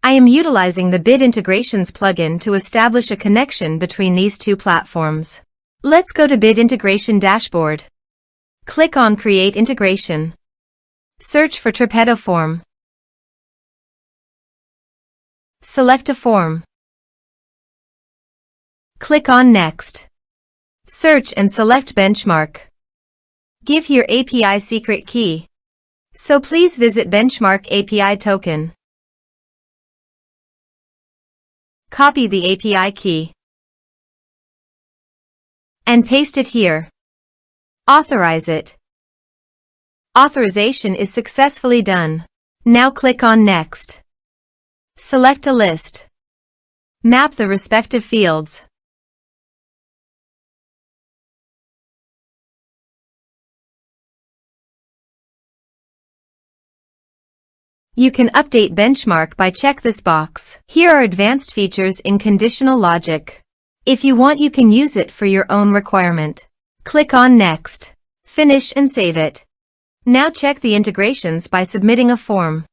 I am utilizing the Bid Integrations plugin to establish a connection between these two platforms. Let's go to Bid Integration Dashboard. Click on Create Integration. Search for Tripetto form. Select a form. Click on Next. Search and select Benchmark. Give your API secret key. So please visit Benchmark API token. Copy the API key and paste it here. Authorize it. Authorization is successfully done. Now click on Next. Select a list. Map the respective fields. You can update benchmark by check this box. Here are advanced features in conditional logic. If you want, you can use it for your own requirement. Click on Next. Finish and save it. Now check the integrations by submitting a form.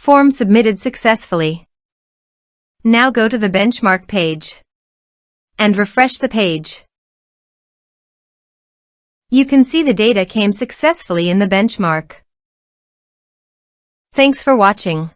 Form submitted successfully. Now go to the benchmark page and refresh the page. You can see the data came successfully in the benchmark. Thanks for watching.